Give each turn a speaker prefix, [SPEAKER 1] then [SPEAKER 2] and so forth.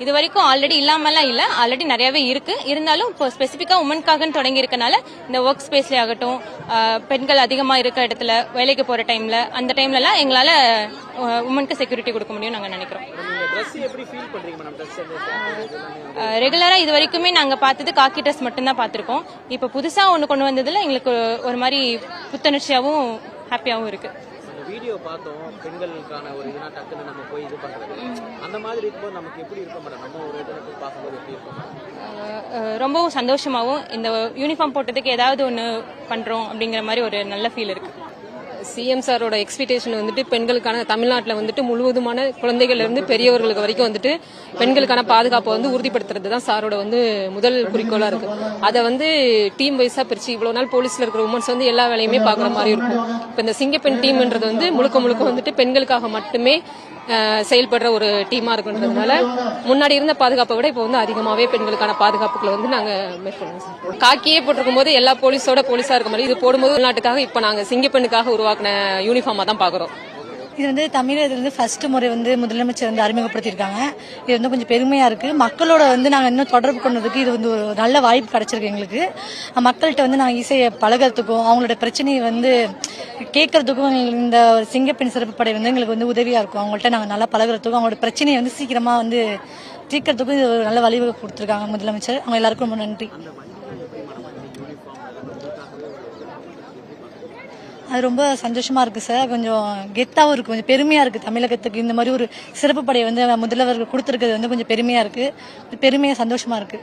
[SPEAKER 1] இது வரைக்கும் ஆல்ரெடி இல்லாமலாம் இல்ல, ஆல்ரெடி நிறையவே இருக்கு. இருந்தாலும் இப்போ ஸ்பெசிஃபிக்கா உமனுக்காக தொடங்கி இருக்கனால இந்த ஒர்க் ஸ்பேஸ்ல ஆகட்டும், பெண்கள் அதிகமா இருக்க இடத்துல வேலைக்கு போற டைம்ல அந்த டைம்ல எல்லாம் எங்களால உமனுக்கு செக்யூரிட்டி கொடுக்க முடியும் நாங்க நினைக்கிறோம். ரெகுலரா இது வரைக்குமே நாங்க பார்த்தது காக்கி ட்ரெஸ் மட்டும் தான் பார்த்திருக்கோம். இப்ப புதுசா ஒண்ணு கொண்டு வந்ததுல எங்களுக்கு ஒரு மாதிரி புத்துணர்ச்சியாவும் ஹாப்பியாவும் இருக்கு.
[SPEAKER 2] வீடியோ பார்த்தோம், பெண்களுக்கான ஒரு இதுனா டக்குன்னு நம்ம போய் இது பண்றது, அந்த மாதிரி இருக்கும்போது நமக்கு எப்படி இருக்க மாட்டோம், நம்ம ஒரு இடத்துல பார்க்கும்போது எப்படி இருக்கும்?
[SPEAKER 1] ரொம்பவும் சந்தோஷமாவும் இந்த யூனிஃபார்ம் போட்டதுக்கு ஏதாவது ஒன்று பண்றோம் அப்படிங்கிற மாதிரி ஒரு நல்ல ஃபீல் இருக்கு.
[SPEAKER 3] சிஎம் சாரோட எக்ஸ்பெக்டேஷன் வந்துட்டு பெண்களுக்கான தமிழ்நாட்டில் வந்துட்டு முழுவதுமான குழந்தைகள்ல இருந்து பெரியவர்களுக்கு வரைக்கும் வந்துட்டு பெண்களுக்கான பாதுகாப்பை வந்து உறுதிப்படுத்துறது தான் சாரோட வந்து முதல் குறிக்கோளா இருக்கு. அதை வந்து டீம் வைஸா பிரிச்சு இவ்வளவு நாள் போலீஸ்ல இருக்கிற உமன்ஸ் வந்து எல்லா வேலையுமே பாக்குற மாதிரி இருக்கும். இப்ப இந்த சிங்கப்பெண் டீம்ன்றது வந்து முழுக்க முழுக்க வந்துட்டு பெண்களுக்காக மட்டுமே செயல்படுற ஒரு டீமா இருக்குன்றதுனால முன்னாடி இருந்த பாதுகாப்பை விட இப்போ வந்து அதிகமாவே பெண்களுக்கான பாதுகாப்புகளை வந்து நாங்க மேற்கொள்றோம். காக்கியே போட்டிருக்கும் போது எல்லா போலீஸா இருக்க மாதிரி இது போடும்போது நாட்டுக்காக இப்ப நாங்க சிங்கப்பெண்ணுக்காக உருவாக்குன யூனிஃபார்மா தான் பாக்குறோம்.
[SPEAKER 4] இது வந்து தமிழகத்துல வந்து ஃபர்ஸ்ட் முறை வந்து முதலமைச்சர் வந்து அறிமுகப்படுத்தியிருக்காங்க. இது வந்து கொஞ்சம் பெருமையா இருக்கு. மக்களோட வந்து நாங்க இன்னும் தொடர்பு கொண்டதுக்கு இது வந்து ஒரு நல்ல வாய்ப்பு கிடைச்சிருக்கு எங்களுக்கு. மக்கள்கிட்ட வந்து நாங்க இசையை பழகிறதுக்கும் அவங்களோட பிரச்சனையை வந்து கேட்கறதுக்கும் இந்த சிங்கப்பெண் சிறப்பு படை வந்து எங்களுக்கு வந்து உதவியா இருக்கும். அவங்கள்ட்ட நாங்க நல்லா பழகிறதுக்கும் அவங்களோட பிரச்சனையை வந்து சீக்கிரமா வந்து தீர்க்கறதுக்கும் இது ஒரு நல்ல வழிவகை கொடுத்திருக்காங்க முதலமைச்சர். அவங்க எல்லாருக்கும் ரொம்ப நன்றி. அது ரொம்ப சந்தோஷமா இருக்கு சார். கொஞ்சம் கெத்தாவும் இருக்கு, கொஞ்சம் பெருமையா இருக்கு. தமிழகத்துக்கு இந்த மாதிரி ஒரு சிறப்பு படையை வந்து முதல்வர்கள் கொடுத்திருக்கிறது வந்து கொஞ்சம் பெருமையா இருக்கு. பெருமையா சந்தோஷமா இருக்கு.